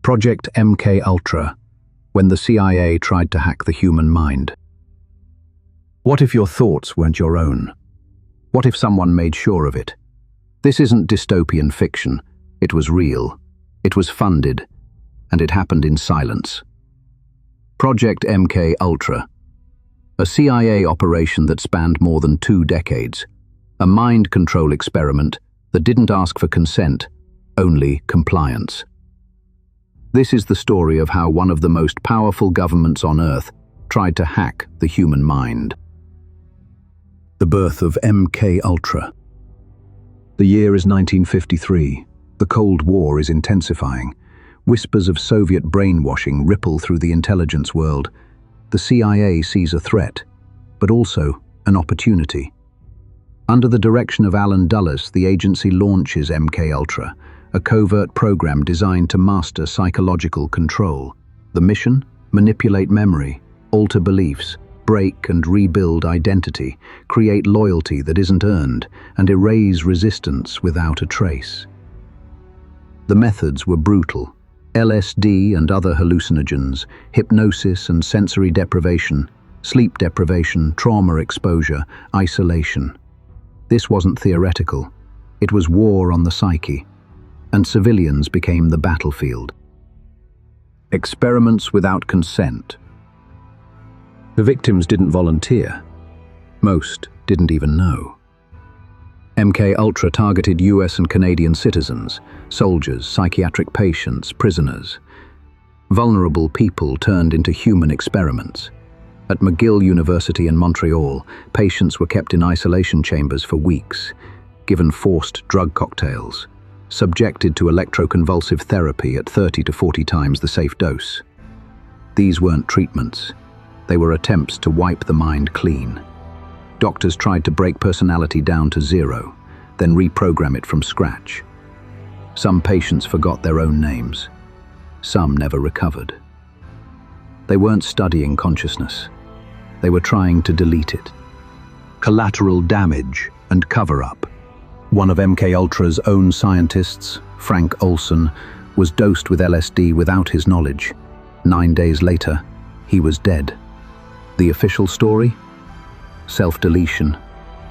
Project MKUltra, when the CIA tried to hack the human mind. What if your thoughts weren't your own? What if someone made sure of it? This isn't dystopian fiction. It was real. It was funded. And it happened in silence. Project MKUltra, a CIA operation that spanned more than 2 decades, a mind control experiment that didn't ask for consent, only compliance. This is the story of how one of the most powerful governments on Earth tried to hack the human mind. The birth of MKUltra. The year is 1953. The Cold War is intensifying. Whispers of Soviet brainwashing ripple through the intelligence world. The CIA sees a threat, but also an opportunity. Under the direction of Alan Dulles, the agency launches MKUltra, a covert program designed to master psychological control. The mission? Manipulate memory, alter beliefs, break and rebuild identity, create loyalty that isn't earned, and erase resistance without a trace. The methods were brutal. LSD and other hallucinogens, hypnosis and sensory deprivation, sleep deprivation, trauma exposure, isolation. This wasn't theoretical. It was war on the psyche, and civilians became the battlefield. Experiments without consent. The victims didn't volunteer. Most didn't even know. MKUltra targeted US and Canadian citizens, soldiers, psychiatric patients, prisoners. Vulnerable people turned into human experiments. At McGill University in Montreal, patients were kept in isolation chambers for weeks, given forced drug cocktails, subjected to electroconvulsive therapy at 30 to 40 times the safe dose. These weren't treatments. They were attempts to wipe the mind clean. Doctors tried to break personality down to 0, then reprogram it from scratch. Some patients forgot their own names. Some never recovered. They weren't studying consciousness. They were trying to delete it. Collateral damage and cover-up. One of MKUltra's own scientists, Frank Olson, was dosed with LSD without his knowledge. 9 days later, he was dead. The official story? Self-deletion.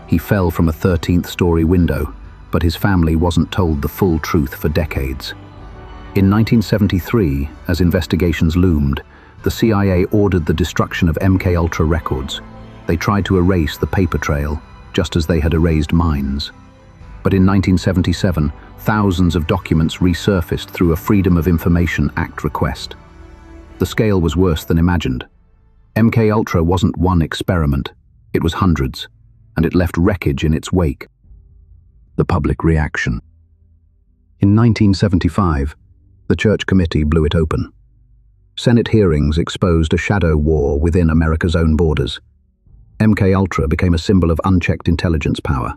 He fell from a 13th-story window, but his family wasn't told the full truth for decades. In 1973, as investigations loomed, the CIA ordered the destruction of MKUltra records. They tried to erase the paper trail, just as they had erased mines. But in 1977, thousands of documents resurfaced through a Freedom of Information Act request. The scale was worse than imagined. MKUltra wasn't one experiment. It was hundreds, and it left wreckage in its wake. The public reaction. In 1975, the Church Committee blew it open. Senate hearings exposed a shadow war within America's own borders. MKUltra became a symbol of unchecked intelligence power.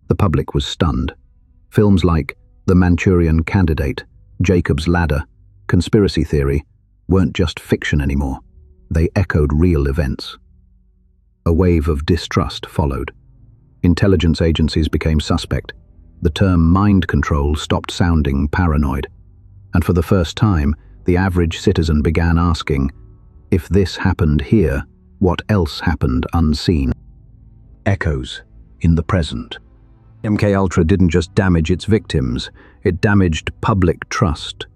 The public was stunned. Films like The Manchurian Candidate, Jacob's Ladder, Conspiracy Theory weren't just fiction anymore. They echoed real events. A wave of distrust followed. Intelligence agencies became suspect. The term mind control stopped sounding paranoid. And for the first time, the average citizen began asking, if this happened here, what else happened unseen? Echoes in the present. MKUltra didn't just damage its victims, it damaged public trust.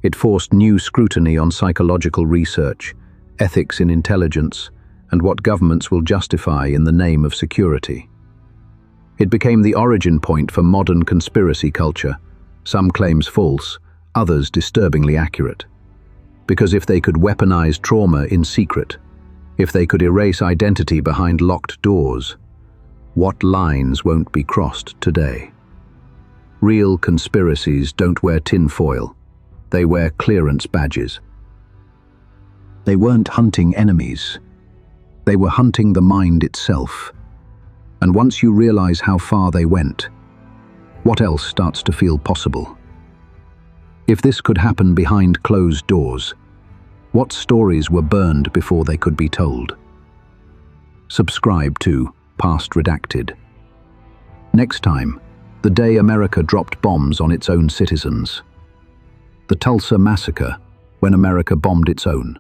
It forced new scrutiny on psychological research, ethics in intelligence, and what governments will justify in the name of security. It became the origin point for modern conspiracy culture, some claims false, others disturbingly accurate. Because if they could weaponize trauma in secret, if they could erase identity behind locked doors, what lines won't be crossed today? Real conspiracies don't wear tinfoil. They wear clearance badges. They weren't hunting enemies. They were hunting the mind itself. And once you realize how far they went, what else starts to feel possible? If this could happen behind closed doors, what stories were burned before they could be told? Subscribe to Past Redacted. Next time, the day America dropped bombs on its own citizens. the Tulsa Massacre, when America bombed its own.